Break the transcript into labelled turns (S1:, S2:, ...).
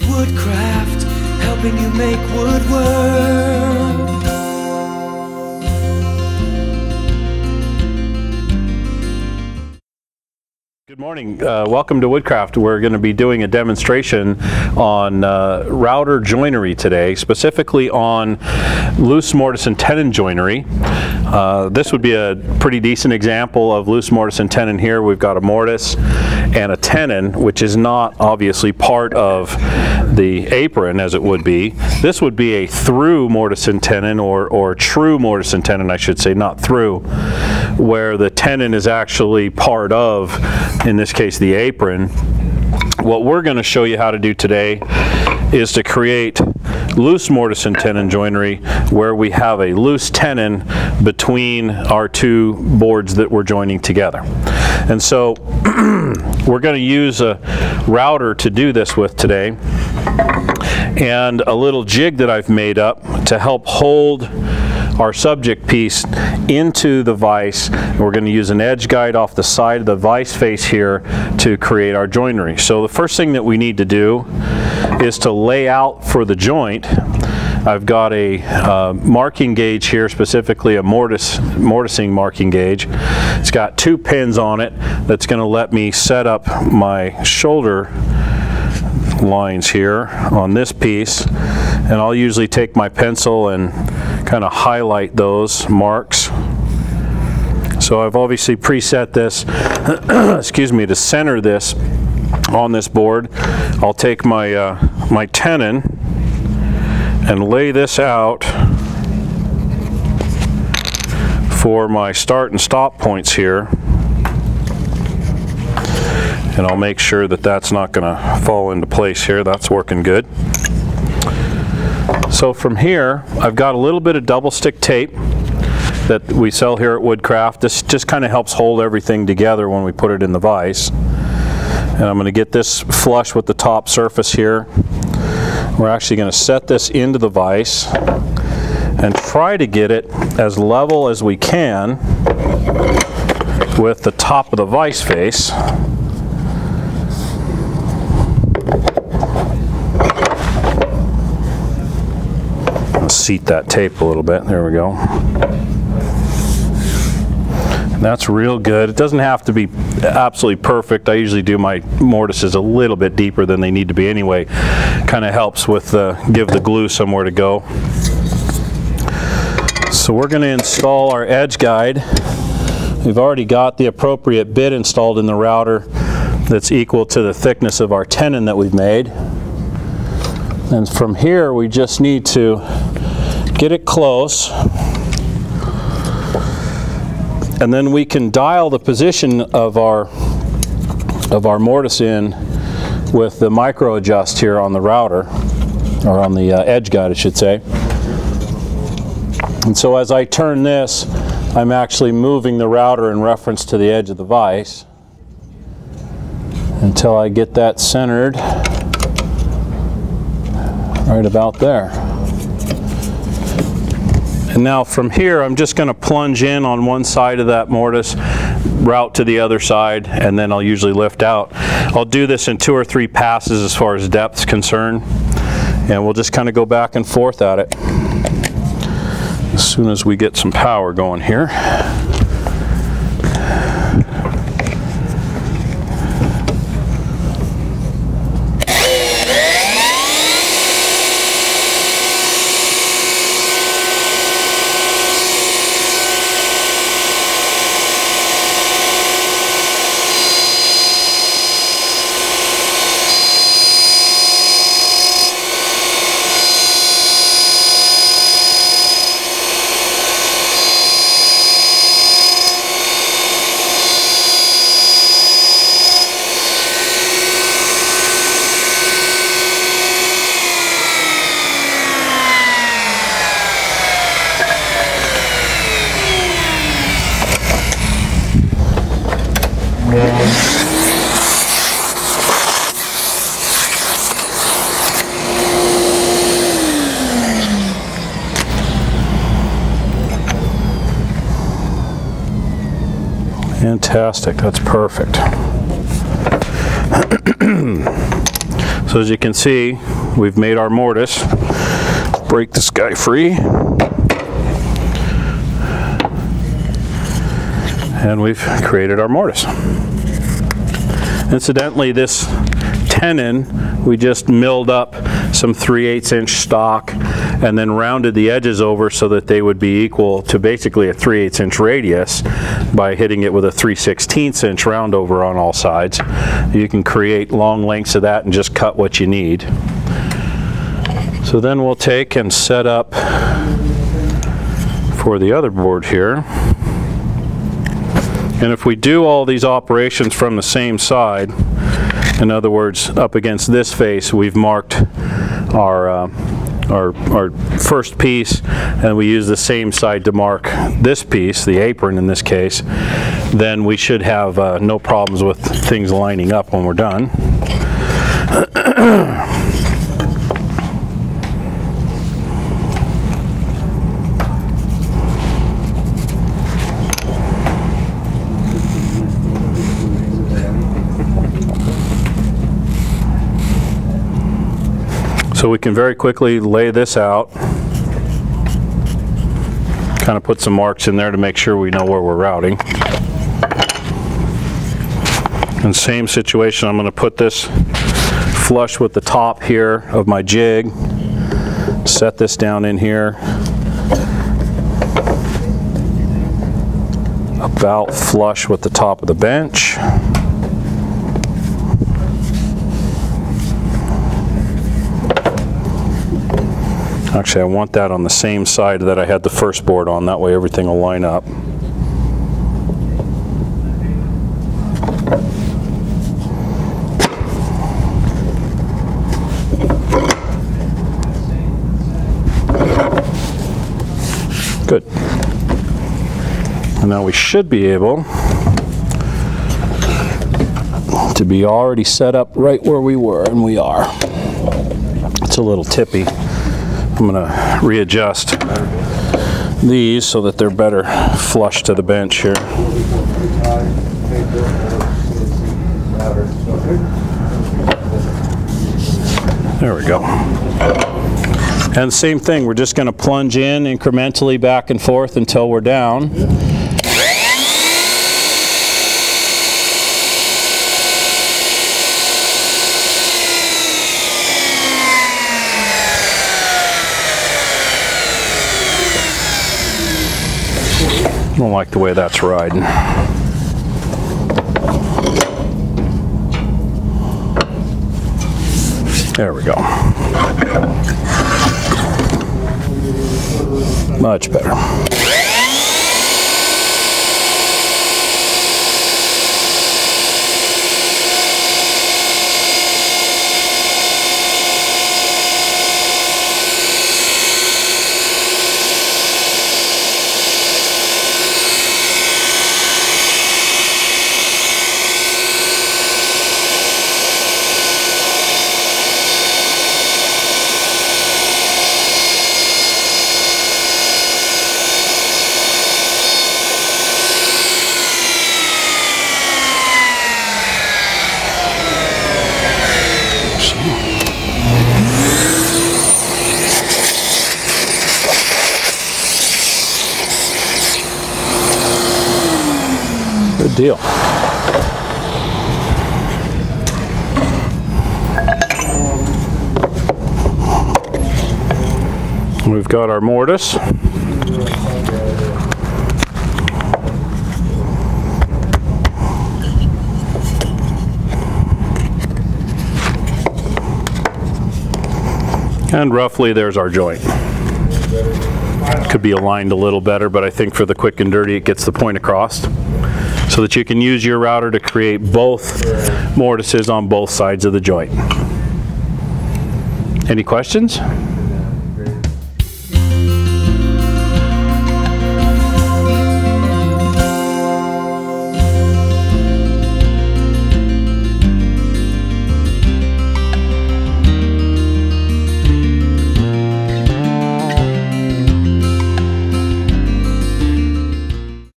S1: Woodcraft, helping you make woodwork.
S2: Good morning. Welcome to Woodcraft. We're going to be doing a demonstration on router joinery today, specifically on loose mortise and tenon joinery. This would be a pretty decent example of loose mortise and tenon here. We've got a mortise and a tenon, which is not obviously part of the apron as it would be. This would be a through mortise and tenon, or true mortise and tenon, I should say, not through, where the tenon is actually part of, in this case, the apron. What we're going to show you how to do today is to create loose mortise and tenon joinery where we have a loose tenon between our two boards that we're joining together. And so we're going to use a router to do this with today, and a little jig that I've made up to help hold our subject piece into the vise. We're going to use an edge guide off the side of the vise face here to create our joinery. So the first thing that we need to do is to lay out for the joint. I've got a marking gauge here, specifically a mortising marking gauge. It's got 2 pins on it that's going to let me set up my shoulder lines here on this piece, and I'll usually take my pencil and kind of highlight those marks. So I've obviously preset this excuse me, to center this on this board. I'll take my my tenon and lay this out for my start and stop points here, and I'll make sure that that's not going to fall into place here. That's working good. So from here, I've got a little bit of double stick tape that we sell here at Woodcraft. This just kind of helps hold everything together when we put it in the vise. And I'm going to get this flush with the top surface here. We're actually going to set this into the vise and try to get it as level as we can with the top of the vise face. Seat that tape a little bit. There we go. And that's real good. It doesn't have to be absolutely perfect. I usually do my mortises a little bit deeper than they need to be anyway. Kind of helps with give the glue somewhere to go. So we're going to install our edge guide. We've already got the appropriate bit installed in the router that's equal to the thickness of our tenon that we've made. And from here we just need to get it close, and then we can dial the position of our mortise in with the micro adjust here on the router, or on the edge guide I should say. And so as I turn this, I'm actually moving the router in reference to the edge of the vise until I get that centered right about there. And now from here, I'm just going to plunge in on one side of that mortise, route to the other side, and then I'll usually lift out. I'll do this in 2 or 3 passes as far as depth's concerned, and we'll just kind of go back and forth at it as soon as we get some power going here. Fantastic, that's perfect. So as you can see, we've made our mortise. Break this guy free. And we've created our mortise. Incidentally, this tenon, we just milled up some 3/8 inch stock and then rounded the edges over so that they would be equal to basically a 3/8 inch radius by hitting it with a 3/16 inch round over on all sides. You can create long lengths of that and just cut what you need. So then we'll take and set up for the other board here. And if we do all these operations from the same side, in other words, up against this face, we've marked our first piece, and we use the same side to mark this piece, the apron in this case, then we should have no problems with things lining up when we're done. So we can very quickly lay this out, kind of put some marks in there to make sure we know where we're routing. And same situation, I'm going to put this flush with the top here of my jig, set this down in here, about flush with the top of the bench. Actually, I want that on the same side that I had the first board on, that way everything will line up. Good. And now we should be able to be already set up right where we were, and we are. It's a little tippy. I'm going to readjust these so that they're better flush to the bench here. There we go. And same thing, we're just going to plunge in incrementally back and forth until we're down. I don't like the way that's riding. There we go. Much better. Good deal. We've got our mortise. And roughly there's our joint. Could be aligned a little better, but I think for the quick and dirty it gets the point across, so that you can use your router to create both mortises on both sides of the joint. Any questions?